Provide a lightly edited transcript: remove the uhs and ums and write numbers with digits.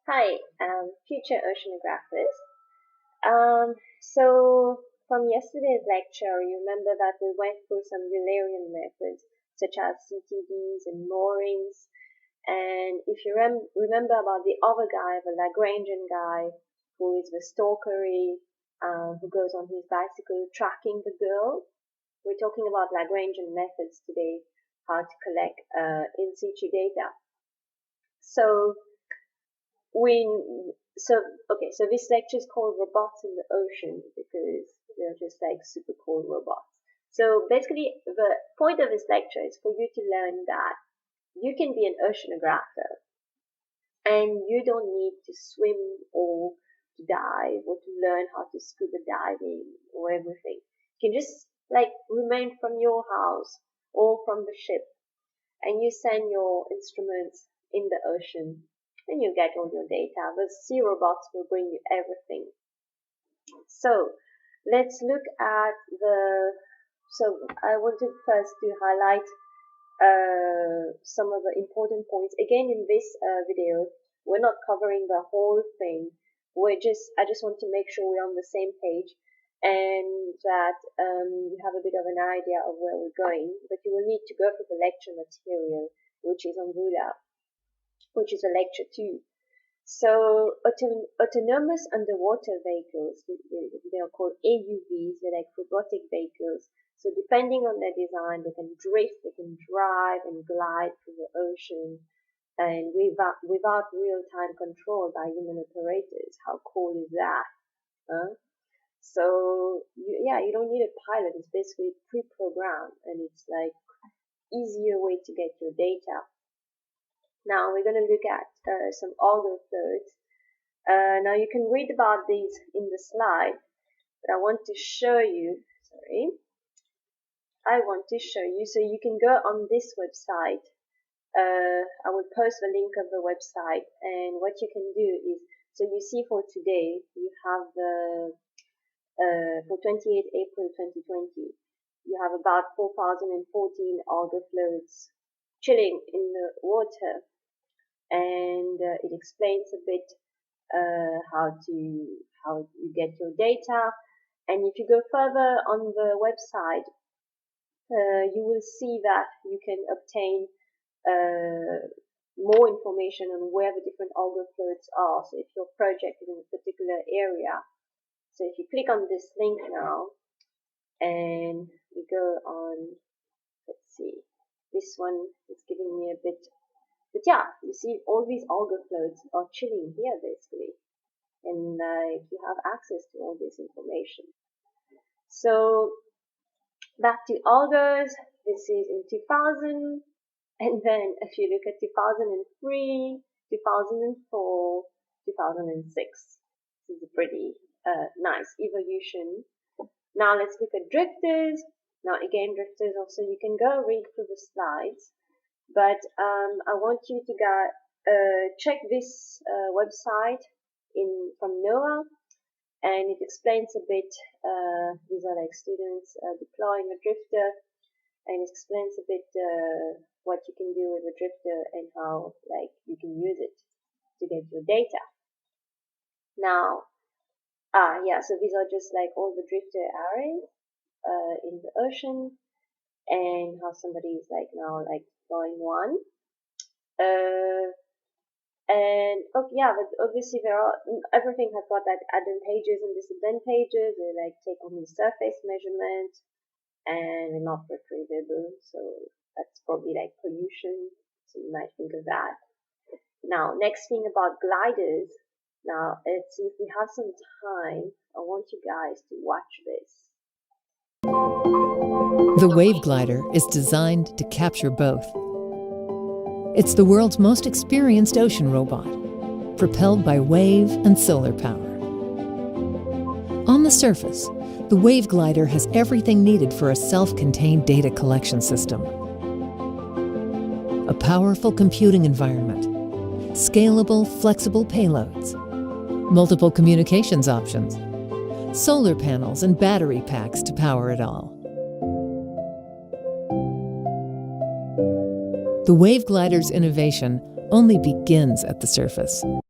Hi, future oceanographers. So from yesterday's lecture, you remember that we went through some Eulerian methods such as CTDs and moorings. And if you remember about the other guy, the Lagrangian guy, who is the stalkery, who goes on his bicycle tracking the girl. We're talking about Lagrangian methods today, how to collect in situ data. So so this lecture is called Robots in the Ocean because they're just like super cool robots. So basically, the point of this lecture is for you to learn that you can be an oceanographer and you don't need to swim or to dive or to learn how to scuba diving or everything. You can just like remain from your house or from the ship and you send your instruments in the ocean and you get all your data. The sea robots will bring you everything. So let's look at so I wanted first to highlight some of the important points. Again, in this video, we're not covering the whole thing. I just want to make sure we're on the same page and that you have a bit of an idea of where we're going. But you will need to go through the lecture material, which is on Buddha, which is a lecture 2. So autonomous underwater vehicles, they are called AUVs, they're like robotic vehicles. So depending on their design, they can drift, they can drive and glide through the ocean and without real-time control by human operators. How cool is that? Huh? So you don't need a pilot. It's basically pre-programmed and it's like easier way to get your data. Now we're going to look at some auger fluids. Now you can read about these in the slide, but I want to show you, so you can go on this website. I will post the link of the website, and what you can do is, so you see for today, you have for 28 April 2020, you have about 4,014 auger fluids chilling in the water, and it explains a bit how you get your data. And if you go further on the website, you will see that you can obtain more information on where the different auger fluids are. So if your project is in a particular area, so if you click on this link now and we go on, let's see, this one is giving me a bit, but yeah, you see all these auger fluids are chilling here basically, and you have access to all this information. So back to augers, this is in 2000, and then if you look at 2003, 2004, 2006, this is a pretty nice evolution. Now let's look at drifters. Now again, drifters also, you can go read through the slides, but I want you to go check this website from NOAA, and it explains a bit. These are like students deploying a drifter, and it explains a bit what you can do with a drifter and how like you can use it to get your data. Now, so these are just like all the drifter arrays in the ocean, and how somebody is like now like deploying one. And but obviously everything has got like advantages and disadvantages. They like take only surface measurement and they're not retrievable, so that's probably like pollution. So you might think of that. Now, next thing about gliders. Now, let's see if we have some time. I want you guys to watch this. The Wave Glider is designed to capture both. It's the world's most experienced ocean robot, propelled by wave and solar power. On the surface, the Wave Glider has everything needed for a self-contained data collection system. A powerful computing environment, scalable, flexible payloads, multiple communications options, solar panels and battery packs to power it all. The Wave Glider's innovation only begins at the surface.